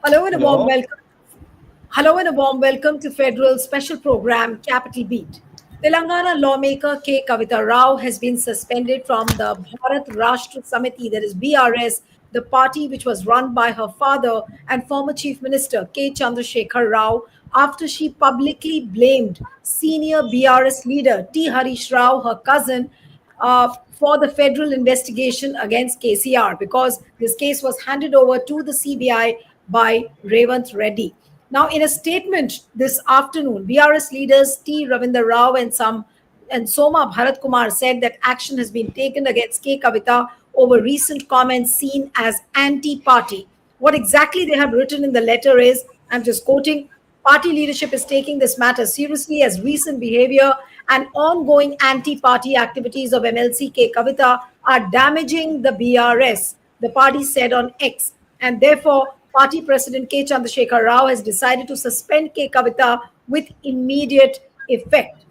Hello and a warm Hello. welcome. Hello and a warm welcome to Federal Special Program Capital Beat. Telangana lawmaker K Kavitha Rao has been suspended from the Bharat Rashtra Samiti, that is BRS, the party which was run by her father and former Chief Minister K Chandrasekhar Rao, after she publicly blamed senior BRS leader T Harish Rao, her cousin, for the federal investigation against KCR, because this case was handed over to the CBI by Revant Reddy. Now, in a statement this afternoon, BRS leaders T. Ravindra Rao and Soma Bharat Kumar said that action has been taken against K Kavitha over recent comments seen as anti-party. What exactly they have written in the letter is, I'm just quoting, party leadership is taking this matter seriously as recent behavior and ongoing anti-party activities of MLC K Kavitha are damaging the BRS, the party said on X, and therefore party president K Chandrasekhar Rao has decided to suspend K Kavitha with immediate effect.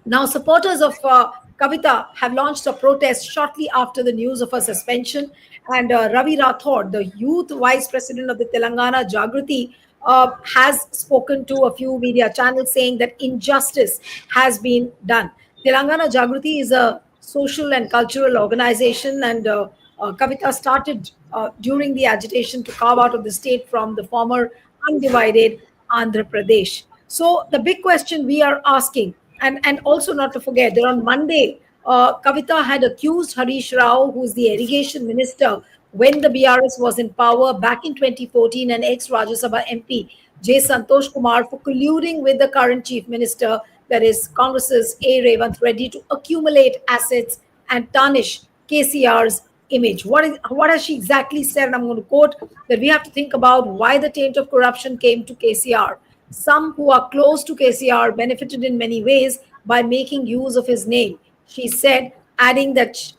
Now, supporters of Kavitha have launched a protest shortly after the news of her suspension. And Ravi Rathod, the youth vice president of the Telangana Jagriti, has spoken to a few media channels saying that injustice has been done. Telangana Jagriti is a social and cultural organization, and Kavitha started during the agitation to carve out of the state from the former undivided Andhra Pradesh. So the big question we are asking, and also not to forget that on Monday, Kavitha had accused Harish Rao, who's the irrigation minister when the BRS was in power back in 2014, and ex-Rajya Sabha MP J. Santosh Kumar, for colluding with the current chief minister, that is Congress's A. Revant Reddy, to accumulate assets and tarnish KCR's image. What has she exactly said? And I'm going to quote that we have to think about why the taint of corruption came to KCR. Some who are close to KCR benefited in many ways by making use of his name, she said, adding that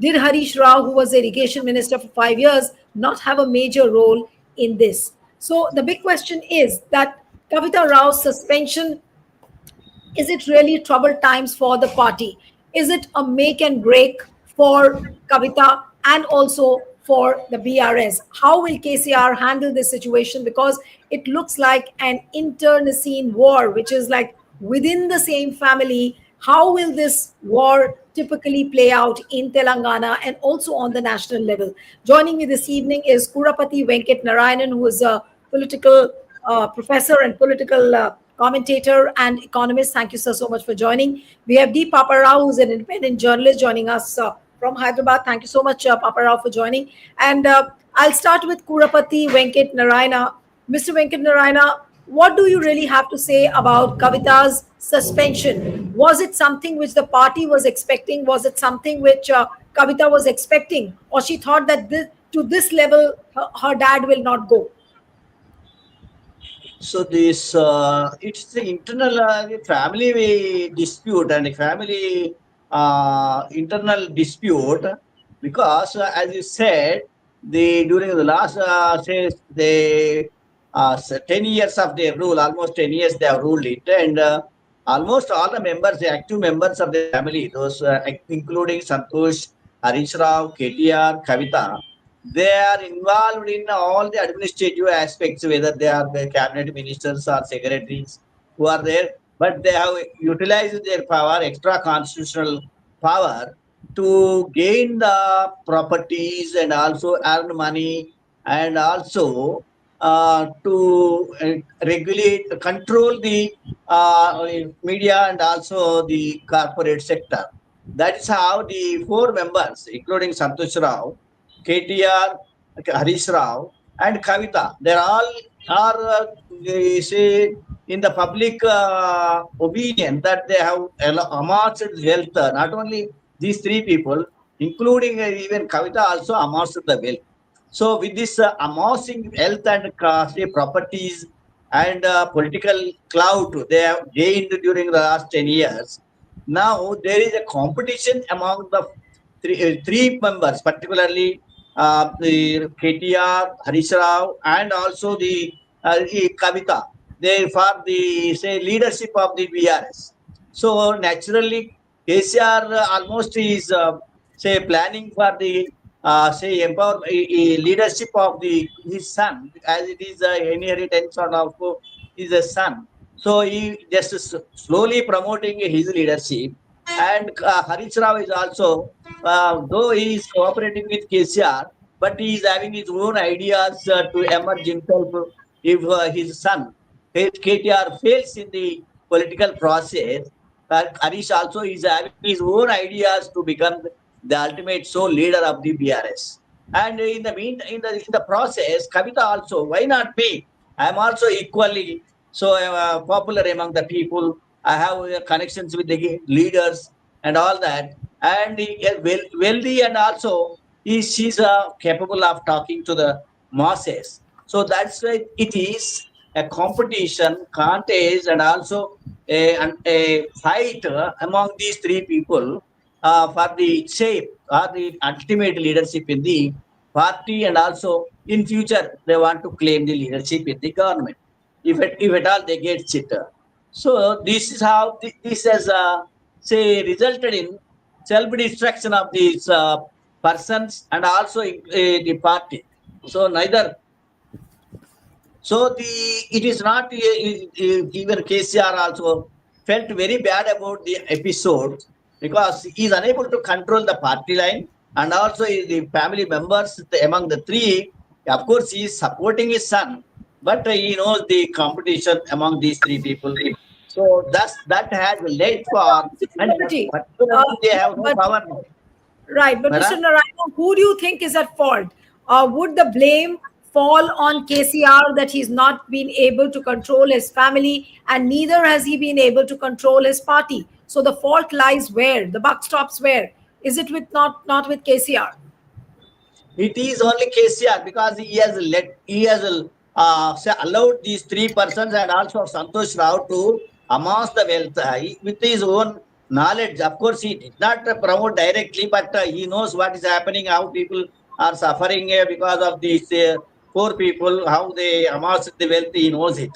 did Harish Rao, who was the irrigation minister for 5 years, not have a major role in this? So the big question is that Kavitha Rao's suspension, is it really troubled times for the party? Is it a make and break for Kavitha and also for the BRS? How will KCR handle this situation? Because it looks like an internecine war, which is like within the same family. How will this war typically play out in Telangana and also on the national level? Joining me this evening is Kurapati Venkat Narayanan, who is a political professor and political commentator and economist. Thank you so much for joining. We have D. Papa Rao, who's an independent journalist, joining us from Hyderabad. Thank you so much, Papa Rao, for joining. And I'll start with Kurapati Venkat Narayana. Mr. Venkat Narayana, what do you really have to say about Kavitha's suspension? Was it something which the party was expecting? Was it something which Kavitha was expecting? Or she thought that to this level, her dad will not go? So this it's the internal family dispute and family internal dispute because as you said, the during the last say the 10 years of their rule, almost 10 years they have ruled it, and almost all the members, the active members of the family, those including Santosh, Harish Rao, KTR, Kavitha, they are involved in all the administrative aspects, whether they are the cabinet ministers or secretaries who are there, but they have utilized their power, extra constitutional power, to gain the properties and also earn money, and also to regulate, control the media and also the corporate sector. That is how the four members, including Santosh Rao, KTR, Harish Rao, and Kavitha, they all are, they say, in the public opinion that they have amassed wealth. Not only these three people, including even Kavitha, also amassed the wealth. So, with this amassing wealth and say, properties and political clout they have gained during the last 10 years, now there is a competition among the three members, particularly the KTR, Harish Rao, and also the Kavitha. They for the say leadership of the BRS. So naturally, KCR almost is say planning for the say empower leadership of the his son, as it is inheritance of his son. So he just slowly promoting his leadership. And Harish Rao is also, though he is cooperating with KCR, but he is having his own ideas to emerge himself if his son KTR fails in the political process. Harish also is having his own ideas to become the ultimate sole leader of the BRS. And in the in the process, Kavitha also, why not me? I am also equally so popular among the people. I have connections with the leaders and all that, and he is wealthy, and also she's capable of talking to the masses. So that's why it is a competition, contest, and also a fight among these three people for the shape or the ultimate leadership in the party, and also in future they want to claim the leadership in the government if at all they get it. So this is how this has say resulted in self destruction of these persons and also the party. So neither so the it is not even KCR also felt very bad about the episode because he is unable to control the party line, and also the family members among the three. Of course, he is supporting his son, but he knows the competition among these three people. So thus that has led for, and Security. particularly they have no But power now. right, but Mr. Madam? Narayana, who do you think is at fault? Would the blame fall on KCR that he's not been able to control his family, and neither has he been able to control his party? So the fault lies where? The buck stops where? Is it with not with KCR? It is only KCR because he has allowed these three persons and also Santosh Rao to amass the wealth with his own knowledge. Of course, he did not promote directly, but he knows what is happening, how people are suffering because of these poor people, how they amass the wealth. He knows it.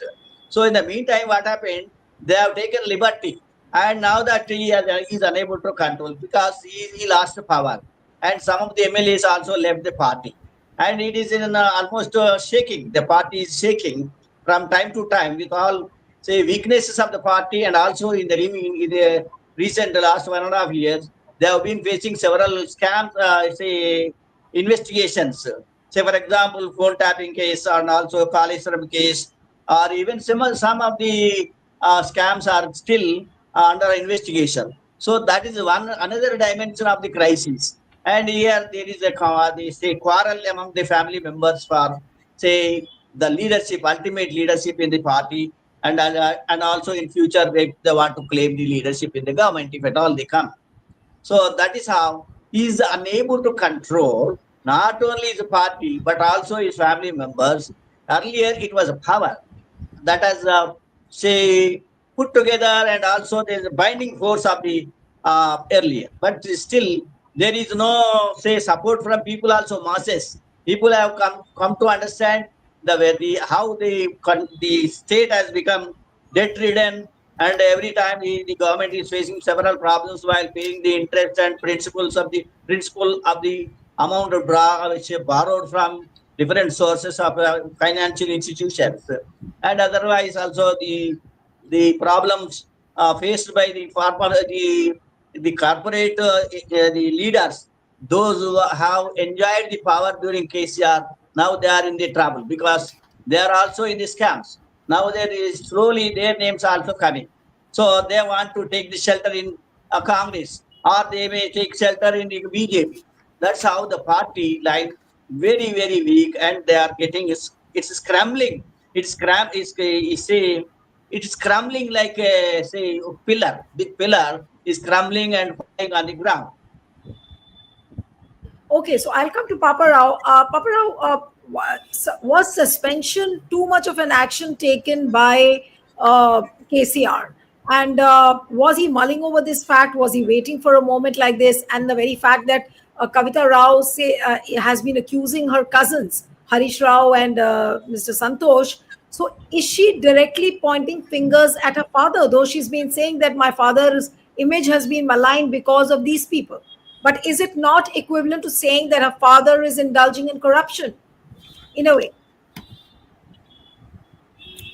So in the meantime, what happened? They have taken liberty, and now that he is unable to control because he lost power, and some of the MLAs also left the party. And it is in almost shaking. The party is shaking from time to time with all say weaknesses of the party, and also in the recent last 1.5 years, they have been facing several scams, say investigations. Say for example, phone tapping case and also Kaleshwaram case, or even some of the scams are still under investigation. So that is one another dimension of the crisis. And here there is they say quarrel among the family members for say the leadership, ultimate leadership in the party, and also in future they want to claim the leadership in the government if at all they come. So that is how he is unable to control not only his party but also his family members. Earlier it was a power that has say put together, and also there is a binding force of the earlier, but still there is no say support from people, also masses. People have come to understand the way the how the state has become debt ridden, and every time the government is facing several problems while paying the interest and principal of the amount of which are borrowed from different sources of financial institutions, and otherwise also the problems faced by the farmer, the corporate the leaders, those who have enjoyed the power during KCR, now they are in the trouble because they are also in the scams. Now there is slowly their names are also coming. So they want to take the shelter in Congress, or they may take shelter in the BJP. That's how the party line very weak, and they are getting it's scrambling. It's a it's crumbling like a say pillar. Big pillar is crumbling and falling on the ground. Okay, so I'll come to Papa Rao. Papa Rao, was suspension too much of an action taken by KCR? And was he mulling over this fact? Was he waiting for a moment like this? And the very fact that Kavitha Rao has been accusing her cousins, Harish Rao and Mr. Santosh. So is she directly pointing fingers at her father, though she's been saying that my father's image has been maligned because of these people? But is it not equivalent to saying that her father is indulging in corruption in a way?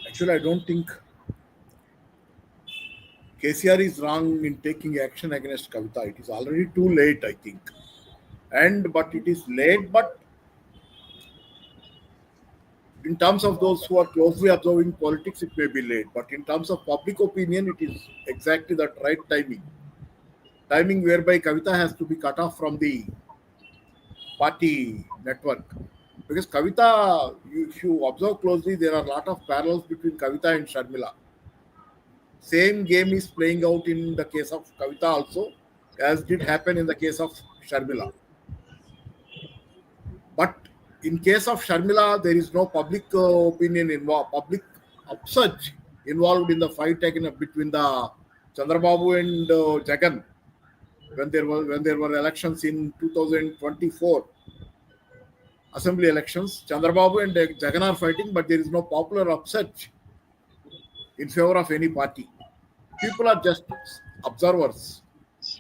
Actually, I don't think KCR is wrong in taking action against Kavitha. It is already too late, I think. And but it is late, but in terms of those who are closely observing politics, it may be late. But in terms of public opinion, it is exactly that right timing. Timing whereby Kavitha has to be cut off from the party network. Because Kavitha, if you observe closely, there are a lot of parallels between Kavitha and Sharmila. Same game is playing out in the case of Kavitha also, as did happen in the case of Sharmila. But in case of Sharmila, there is no public opinion involved, public upsurge involved in the fight taken up between the Chandrababu and Jagan when there were elections in 2024 assembly elections. Chandrababu and Jagan are fighting, but there is no popular upsurge in favor of any party. People are just observers.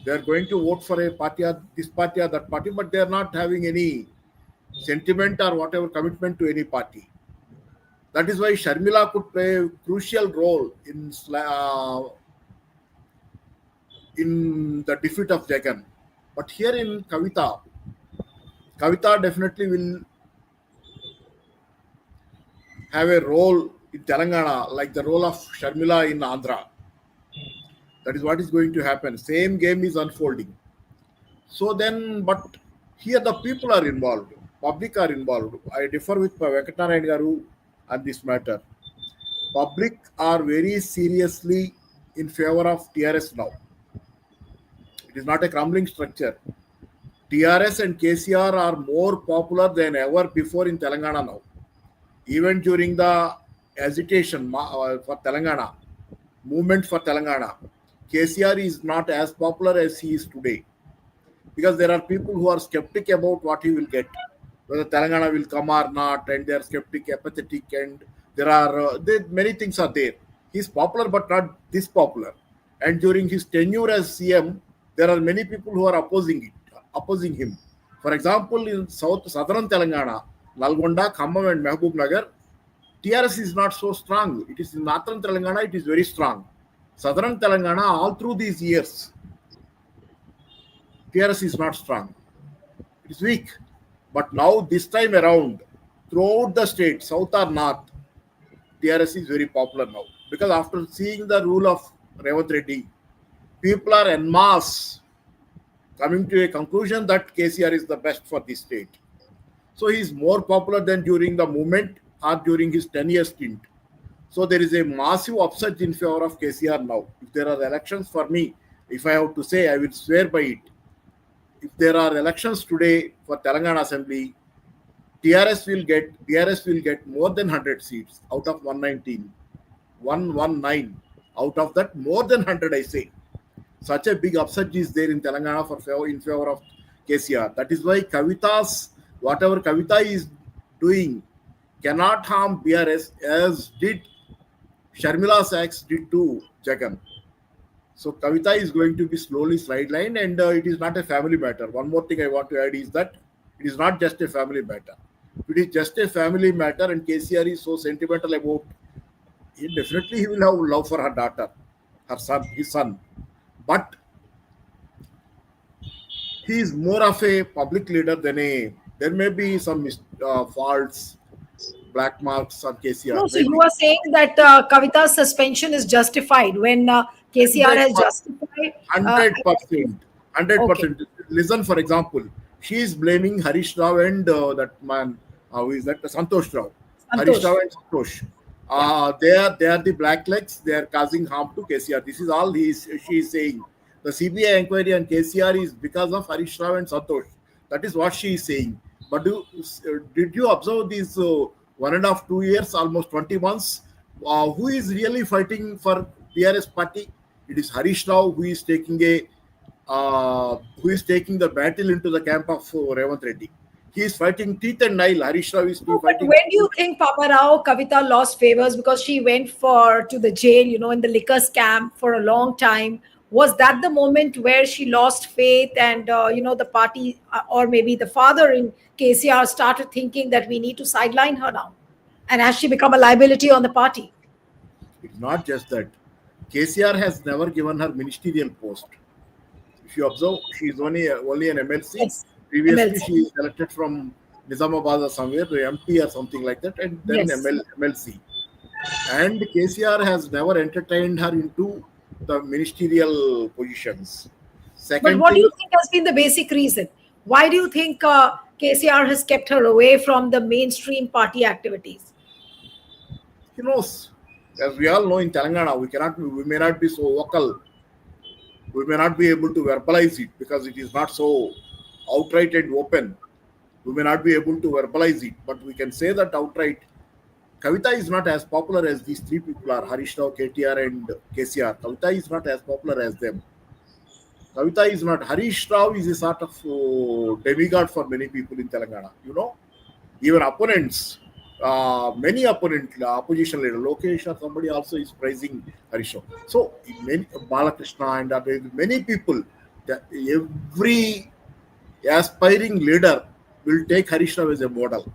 They are going to vote for a party or this party or that party, but they are not having any sentiment or whatever commitment to any party. That is why Sharmila could play a crucial role in the defeat of Jagan. But here in Kavitha, Kavitha definitely will have a role in Telangana, like the role of Sharmila in Andhra. That is what is going to happen. Same game is unfolding. So then, but here the people are involved, public are involved. I differ with Venkatarayan Garu on this matter. Public are very seriously in favor of TRS now. It is not a crumbling structure. TRS and KCR are more popular than ever before in Telangana now. Even during the agitation for Telangana, movement for Telangana, KCR is not as popular as he is today. Because there are people who are skeptic about what he will get, whether Telangana will come or not, and they are skeptic, apathetic, and there are many things are there. He is popular, but not this popular. And during his tenure as CM, there are many people who are opposing him. For example, in southern Telangana, Nalgonda, Khammam, and Mehboob Nagar, TRS is not so strong. It is in northern Telangana, it is very strong. Southern Telangana, all through these years, TRS is not strong. It is weak. But now, this time around, throughout the state, south or north, TRS is very popular now. Because after seeing the rule of Revant Reddy, people are en masse coming to a conclusion that KCR is the best for this state. So he is more popular than during the movement or during his 10-year stint. So there is a massive upsurge in favor of KCR now. If there are elections for me, if I have to say, I will swear by it. If there are elections today for Telangana Assembly, DRS will get more than 100 seats out of 119. 119. Out of that, more than 100, I say. Such a big upsurge is there in Telangana in favor of KCR. That is why whatever Kavitha is doing cannot harm BRS as did Sharmila's acts did to Jagan. So Kavitha is going to be slowly sidelined, and it is not a family matter. One more thing I want to add is that it is not just a family matter. If it is just a family matter and KCR is so sentimental about it, definitely he will have love for her daughter, his son. But he is more of a public leader than there may be some faults, black marks on KCR. No, so you Maybe. are saying that Kavitha's suspension is justified when KCR has justified. 100%. 100%. Okay. Listen, for example, she is blaming Harish Rao and that man, who is that? Santosh Rao. Harish Santosh. Rao and Santosh. They are the black legs. They are causing harm to KCR. This is all she is saying. The CBI inquiry on KCR is because of Harish Rao and Santosh. That is what she is saying. But did you observe these 1.5, 2 years, almost 20 months? Who is really fighting for BRS party? It is Harish Rao who is taking the battle into the camp of Revant Reddy. He is fighting teeth and nail. Harish Rao is No, but fighting. when do you think Papa Rao Kavitha lost favors because she went to the jail, in the liquor scam for a long time? Was that the moment where she lost faith and, the party or maybe the father in KCR started thinking that we need to sideline her now? And has she become a liability on the party? It's not just that. KCR has never given her ministerial post. If you observe, she is only an MLC. Yes. Previously, MLC. she is elected from Nizamabad or somewhere, the MP or something like that, and then Yes. MLC. And KCR has never entertained her into the ministerial positions. But Second what do thing, you think has been the basic reason? Why do you think KCR has kept her away from the mainstream party activities? he knows, as we all know in Telangana, we may not be so vocal, we may not be able to verbalize it because it is not so outright and open. We may not be able to verbalize it, but we can say that outright. Kavitha is not as popular as these three people are: Harish Rao, KTR, and KCR. Kavitha is not as popular as them. Kavitha is not. Harish Rao is a sort of demigod for many people in Telangana. Even opponents, many opposition leader, Lokesh or somebody also is praising Harish Rao. So many Balakrishna and many people, every aspiring leader will take Harish Rao as a model.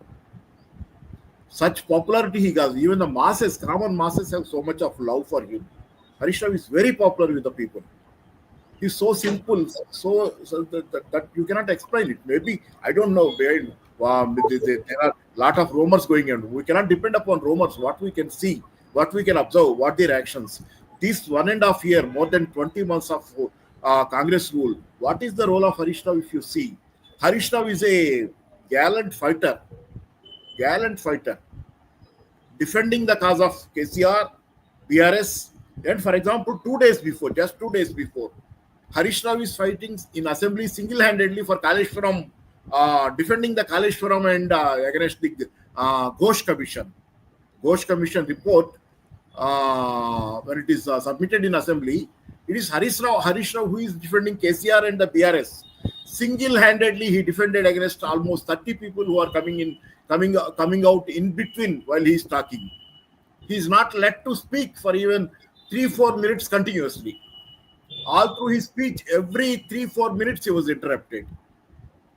Such popularity he has. Even the masses, common masses, have so much of love for him. Harish Rao is very popular with the people. He's so simple, so that you cannot explain it. Maybe I don't know. There are a lot of rumors going on. We cannot depend upon rumors. What we can see, what we can observe, what their actions. This 1.5 year, more than 20 months of Congress rule. What is the role of Harish Rao? If you see, Harish Rao is a gallant fighter, defending the cause of KCR, BRS, and for example, just 2 days before, Harish Rao is fighting in assembly single-handedly for Kaleshwaram, defending the Kaleshwaram and against the Ghosh Commission. Ghosh Commission report, when it is submitted in assembly, it is Harish Rao who is defending KCR and the BRS. Single-handedly, he defended against almost 30 people who are coming out in between while he is talking. He is not let to speak for even 3-4 minutes continuously. All through his speech, every 3-4 minutes he was interrupted.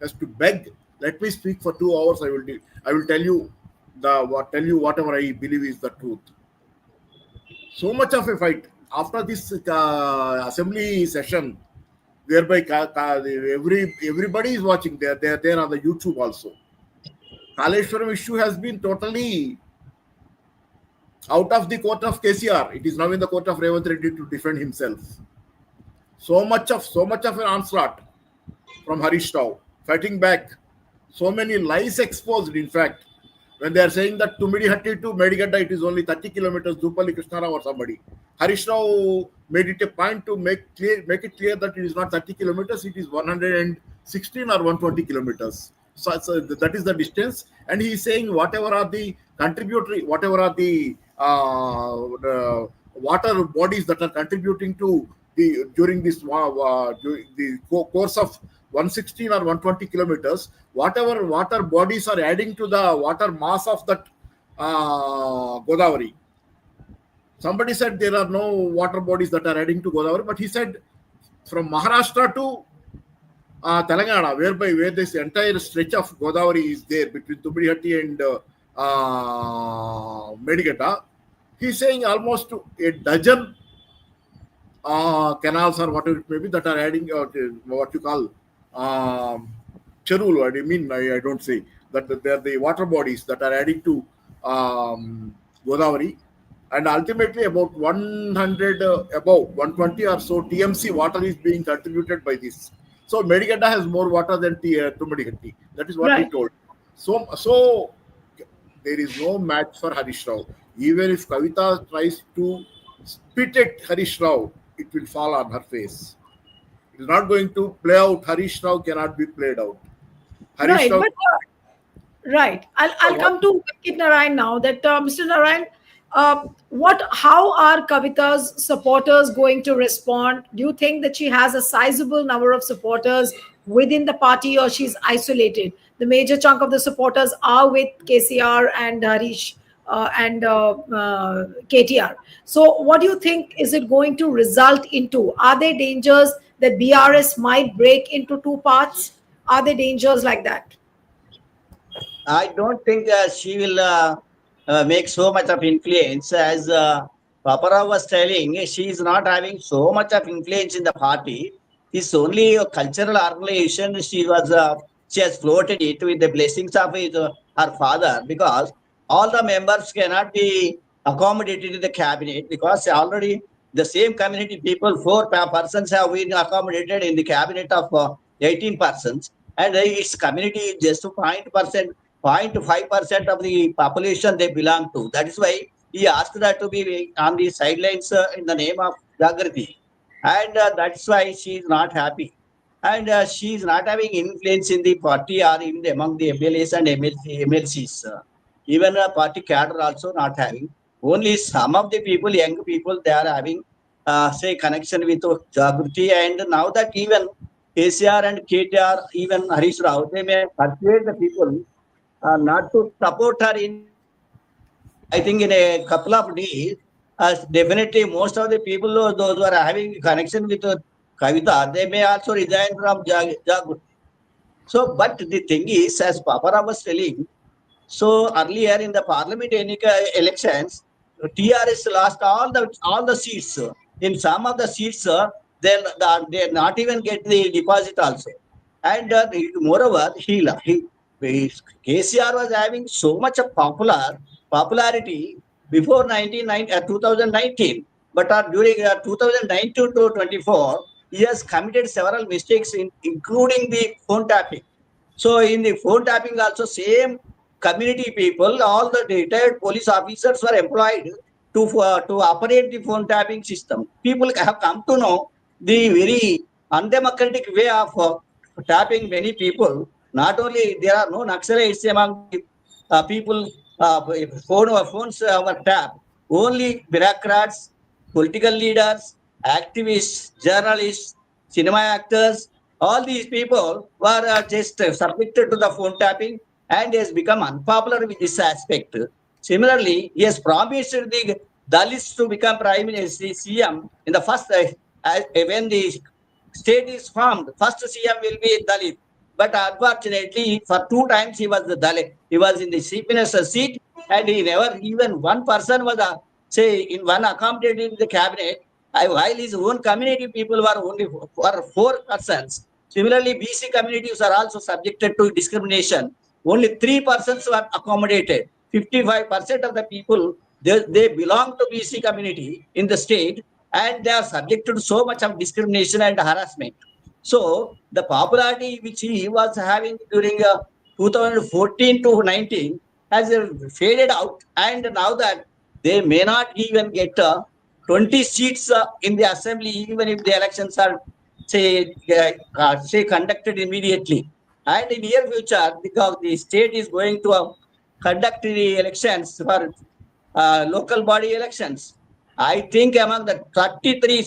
Has to beg, let me speak for 2 hours. I will tell you whatever I believe is the truth. So much of a fight after this assembly session, whereby everybody is watching. They are there on the YouTube also. Kaleshwaram issue has been totally out of the court of KCR. It is now in the court of Revanth Reddy to defend himself. So much of an onslaught from Harish Rao, fighting back. So many lies exposed, in fact, when they are saying that Tumidihatti to Medigadda, it is only 30 kilometers, Dupalli Krishnarao or somebody. Harish Rao made it a point to make it clear that it is not 30 kilometers, it is 116 or 120 kilometers. So that is the distance. And he is saying whatever are the water bodies that are contributing to during the course of 116 or 120 kilometers, whatever water bodies are adding to the water mass of that Godavari. Somebody said there are no water bodies that are adding to Godavari, but he said from Maharashtra to Telangana, where this entire stretch of Godavari is there between Tumidihatti and Medigadda, he's saying almost a dozen canals or whatever it may be that are adding what you call cherul. I don't say that they are the water bodies that are adding to Godavari, and ultimately about 100 above 120 or so TMC water is being contributed by this. So Medigadda has more water than Tumidihatti. That is what he told. So there is no match for Harish Rao. Even if Kavitha tries to spit at Harish Rao, it will fall on her face. It is not going to play out. Harish Rao cannot be played out. Harish Rao. Right. I'll come to Venkit Narayan now. That Mr. Narayan, how are Kavitha's supporters going to respond? Do you think that she has a sizable number of supporters within the party, or she's isolated? The major chunk of the supporters are with KCR and Harish. and KTR. So, what do you think is it going to result into? Are there dangers that BRS might break into two parts? Are there dangers like that? I don't think she will make so much of influence as Papara was telling. She is not having so much of influence in the party. It's only a cultural organization. She has floated it with the blessings of her father, because all the members cannot be accommodated in the cabinet, because already the same community people, persons have been accommodated in the cabinet of 18 persons, and its community is just 0.5% of the population they belong to. That is why he asked that to be on the sidelines in the name of Jagrati. And that's why she is not happy. And she is not having influence in the party or even among the MLAs and MLCs. Even party cadre also not having. Only some of the people, young people, they are having, say, connection with Jagrati. And now that even KCR and KTR, even Harish Rao, they may persuade the people not to support her in cabinet. I think in a couple of days, definitely most of the people, those who are having connection with Kavitha, they may also resign from Jag. So, but the thing is, as Papara was telling, so earlier in the parliament elections, TRS lost all the seats. In some of the seats, they not even get the deposit also. And moreover, KCR was having so much of popularity before 2019, but during 2019 to 24, he has committed several mistakes, including the phone tapping. So in the phone tapping also, same community people, all the retired police officers were employed to operate the phone tapping system. People have come to know the very undemocratic way of tapping many people. Not only there are no Naxalites among the people, phones were tapped. Only bureaucrats, political leaders, activists, journalists, cinema actors, all these people were just subjected to the phone tapping, and has become unpopular with this aspect. Similarly, he has promised the Dalits to become Prime Minister, CM in the first, when the state is formed, first CM will be Dalit. But unfortunately, for two times he was the Dalit. He was in the chief minister's seat, and he never, even one person was, say, in one accommodated in the cabinet, while his own community people were only for four persons. Similarly, BC communities are also subjected to discrimination. Only three persons were accommodated. 55% of the people, they belong to BC community in the state, and they are subjected to so much of discrimination and harassment. So the popularity which he was having during 2014 to 19 has faded out, and now that they may not even get 20 seats in the assembly, even if the elections are say conducted immediately. And in near future, because the state is going to conduct the elections for local body elections, I think among the 33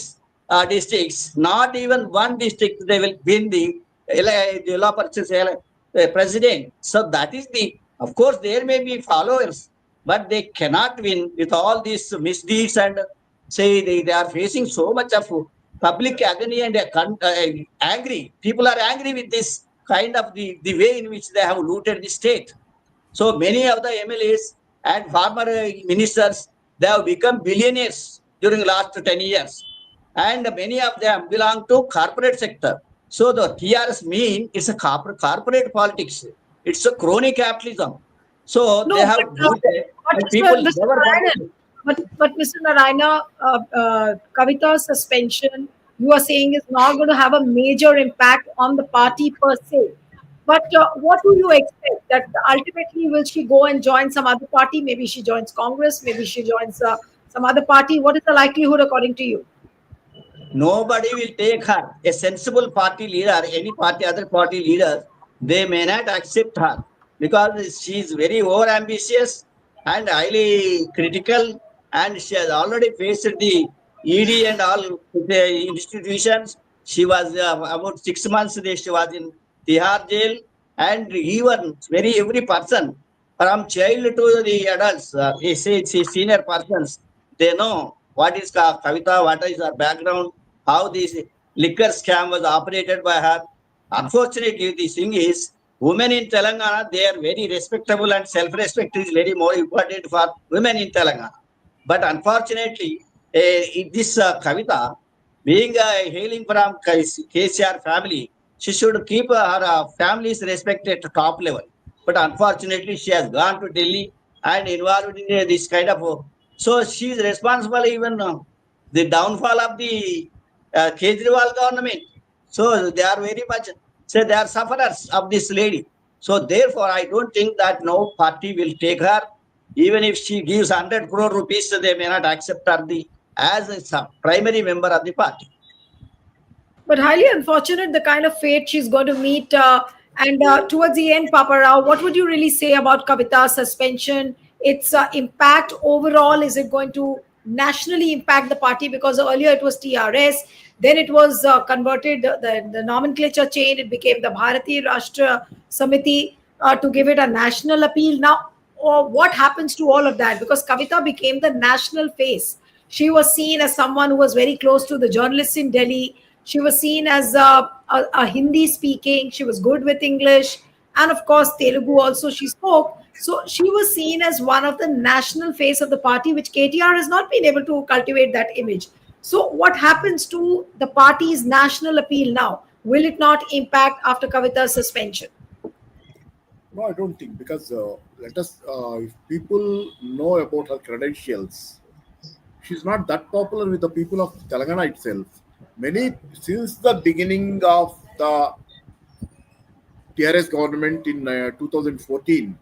districts, not even one district they will win the president. So that is of course, there may be followers, but they cannot win with all these misdeeds, and say they are facing so much of public agony, and angry. People are angry with this kind of the way in which they have looted the state. So many of the MLAs and former ministers, they have become billionaires during the last 10 years. And many of them belong to corporate sector. So the TRS it's a corporate politics. It's a crony capitalism. So they No, have looted, but and people Mr. never Narayanan, want. but Mr. Narayana, Kavitha's suspension, you are saying is not going to have a major impact on the party per se. But what do you expect? That ultimately will she go and join some other party? Maybe she joins Congress. Maybe she joins some other party. What is the likelihood according to you? Nobody will take her. A sensible party leader, any party, other party leader, they may not accept her, because she is very over ambitious and highly critical, and she has already faced the ED and all the institutions. She was about 6 months. She was in Tihar jail, and even every person. from child to the adults, senior persons, they know what is Kavitha, what is her background, how this liquor scam was operated by her. Unfortunately, the thing is, women in Telangana, they are very respectable and self-respect is very more important for women in Telangana. But unfortunately, this Kavitha, being hailing from KCR family, she should keep her family's respect at top level. But unfortunately, she has gone to Delhi and involved in this kind of. So she is responsible even the downfall of the Kejriwal government. So they are very much say they are sufferers of this lady. So therefore, I don't think that no party will take her. Even if she gives 100 crore rupees, they may not accept her as a primary member of the party. But highly unfortunate the kind of fate she's going to meet. And towards the end, Papa Rao, what would you really say about Kavitha's suspension? Its impact overall, is it going to nationally impact the party? Because earlier it was TRS, then it was converted, the nomenclature changed, it became the Bharatiya Rashtra Samiti to give it a national appeal. Now, what happens to all of that? Because Kavitha became the national face. She was seen as someone who was very close to the journalists in Delhi. She was seen as a Hindi speaking. She was good with English. And of course, Telugu also she spoke. So she was seen as one of the national face of the party, which KTR has not been able to cultivate that image. So, what happens to the party's national appeal now? Will it not impact after Kavitha's suspension? No, I don't think, because let us, if people know about her credentials, she's not that popular with the people of Telangana itself. Many, since the beginning of the TRS government in 2014,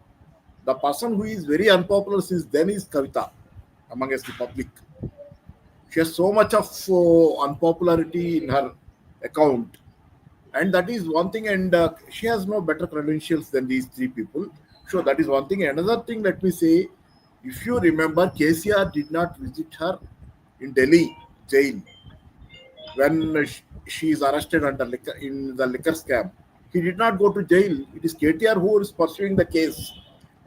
the person who is very unpopular since then is Kavitha amongst the public. She has so much of unpopularity in her account, and that is one thing. And she has no better credentials than these three people. So that is one thing. Another thing, let me say, if you remember, KCR did not visit her in Delhi jail when she is arrested under in the liquor scam. He did not go to jail. It is KTR who is pursuing the case.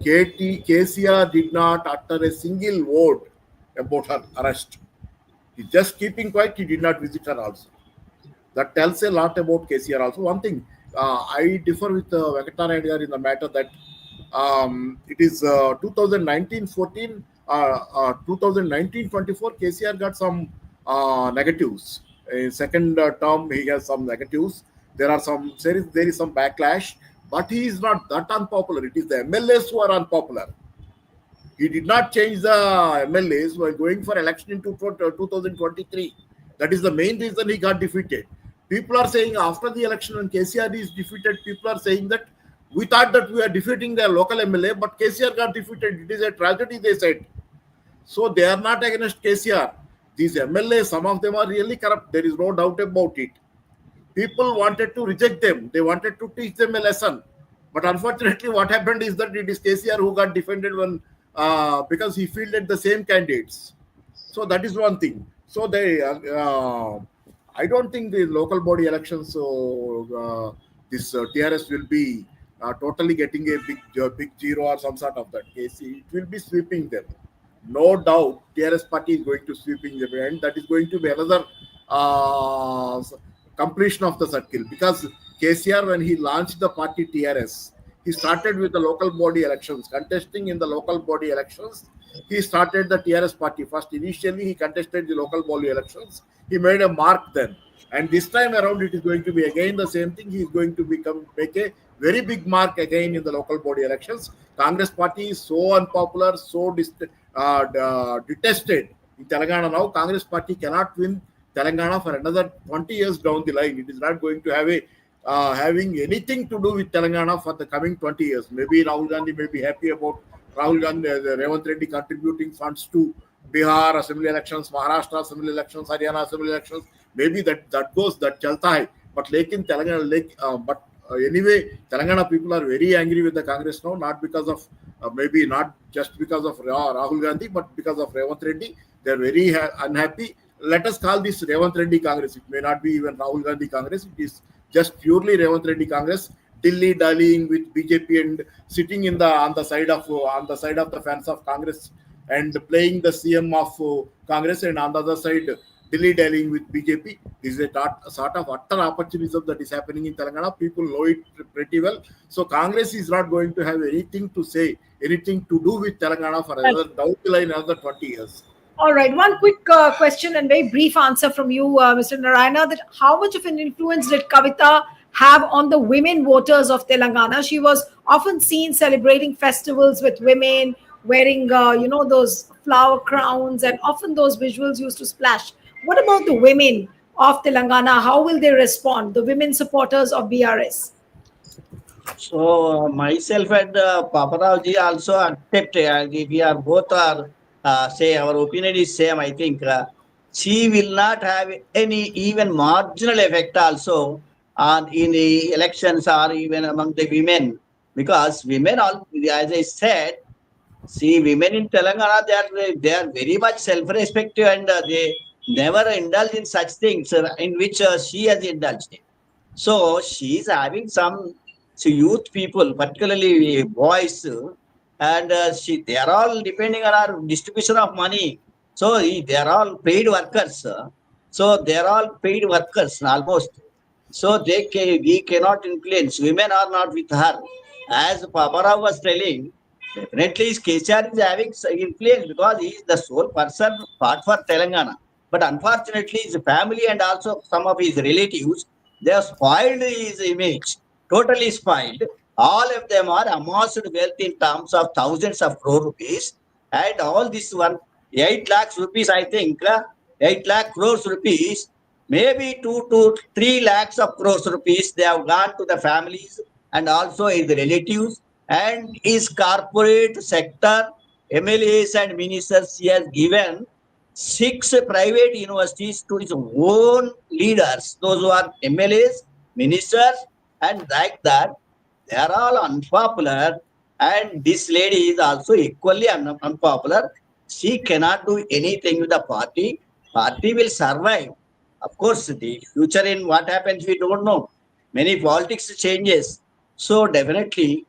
KCR did not utter a single word about her arrest. He just keeping quiet. He did not visit her also. That tells a lot about KCR also. One thing, I differ with Venkatarayan in the matter that it is 2019-14, 2019-24, KCR got some negatives. In second term, he has some negatives. There is some backlash, but he is not that unpopular. It is the MLAs who are unpopular. He did not change the MLAs while going for election in 2023. That is the main reason he got defeated. People are saying after the election when KCR is defeated, people are saying that we thought that we are defeating the local MLA, but KCR got defeated. It is a tragedy, they said. So they are not against KCR. These MLAs, some of them are really corrupt. There is no doubt about it. People wanted to reject them. They wanted to teach them a lesson. But unfortunately, what happened is that it is KCR who got defended when because he fielded the same candidates. So that is one thing. So I don't think the local body elections. So this TRS will be totally getting a big zero or some sort of that case. It will be sweeping them. No doubt, TRS party is going to sweeping them, and that is going to be another completion of the circle, because KCR, when he launched the party TRS, he started with the local body elections, contesting in the local body elections. He started the TRS party first. Initially, he contested the local body elections. He made a mark then, and this time around, it is going to be again the same thing. He is going to make a very big mark again in the local body elections. Congress party is so unpopular, so detested in Telangana now. Congress party cannot win Telangana for another 20 years down the line. It is not going to have having anything to do with Telangana for the coming 20 years. Maybe Rahul Gandhi may be happy about Revant Reddy contributing funds to Bihar assembly elections, Maharashtra assembly elections, Haryana assembly elections. Maybe that goes, that chalta hai. But Telangana, anyway, Telangana people are very angry with the Congress now, not because of maybe not just because of Rahul Gandhi, but because of Revant Reddy. They are very unhappy. Let us call this Revant Reddy Congress. It may not be even Rahul Gandhi Congress. It is just purely Revant Reddy Congress. dilly dallying with BJP and sitting in the on the side of the fans of Congress and playing the CM of Congress, and on the other side dilly dallying with BJP. This is a sort of utter opportunism that is happening in Telangana. People know it pretty well. So Congress is not going to have anything to say, anything to do with Telangana for another down the line, another 20 years. All right. One quick question and very brief answer from you, Mr. Narayana. That how much of an influence did Kavitha have on the women voters of Telangana? She was often seen celebrating festivals with women, wearing, those flower crowns, and often those visuals used to splash. What about the women of Telangana? How will they respond? The women supporters of BRS. So myself and Paparao also accept. We are both are say our opinion is same. I think she will not have any even marginal effect also on in the elections or even among the women, because women all, as I said, see, women in Telangana, they are very much self-respective, and they never indulge in such things in which she has indulged in. So she is having some, so youth people, particularly boys, and they are all depending on our distribution of money. So they are all paid workers. So they are all paid workers almost. So we cannot influence. Women are not with her. As Paparao was telling, definitely KCR is having influence because he is the sole person part for Telangana. But unfortunately, his family and also some of his relatives, they have spoiled his image, totally spoiled. All of them are amassed wealth in terms of thousands of crore rupees, and all this one 8 lakhs rupees, I think, 8 lakh crores rupees, maybe 2 to 3 lakhs of crores rupees they have gone to the families and also his relatives and his corporate sector, MLAs and ministers. He has given 6 private universities to his own leaders, those who are MLAs, ministers, and like that. They are all unpopular, and this lady is also equally unpopular. She cannot do anything with the party. Party will survive. Of course, the future in what happens, we don't know. Many politics changes. So definitely,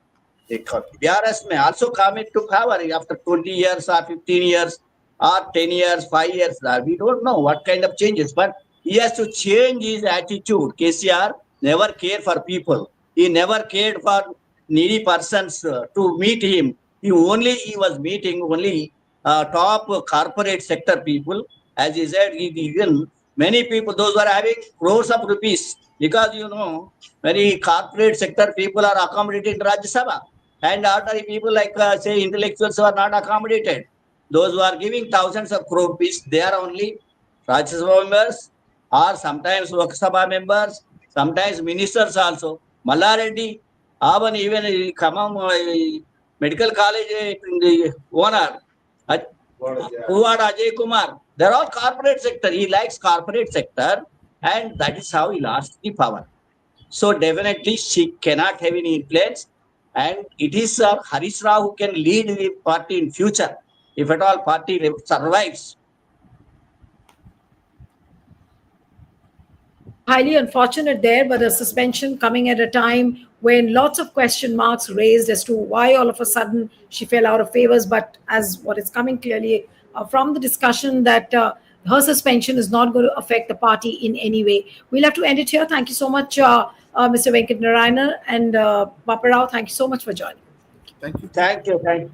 the BRS may also come into power after 20 years or 15 years or 10 years, 5 years. We don't know what kind of changes, but he has to change his attitude. KCR never cared for people. He never cared for needy persons to meet him. He was meeting only top corporate sector people. As he said, even many people, those who are having crores of rupees, because many corporate sector people are accommodated in Rajya Sabha, and ordinary people like say intellectuals who are not accommodated. Those who are giving thousands of crore rupees, they are only Rajya Sabha members or sometimes Lok Sabha members, sometimes ministers also. Mallareddy, even Khammam Medical College the owner, Uwad Ajay Kumar, they're all corporate sector. He likes corporate sector, and that is how he lost the power. So definitely she cannot have any influence, and it is Harish Rao who can lead the party in future, if at all party survives. Highly unfortunate there, but a suspension coming at a time when lots of question marks raised as to why all of a sudden she fell out of favors. But as what is coming clearly from the discussion, that her suspension is not going to affect the party in any way. We'll have to end it here. Thank you so much, Mr. Venkat Narayana and Paparao. Thank you so much for joining. Thank you. Thank you.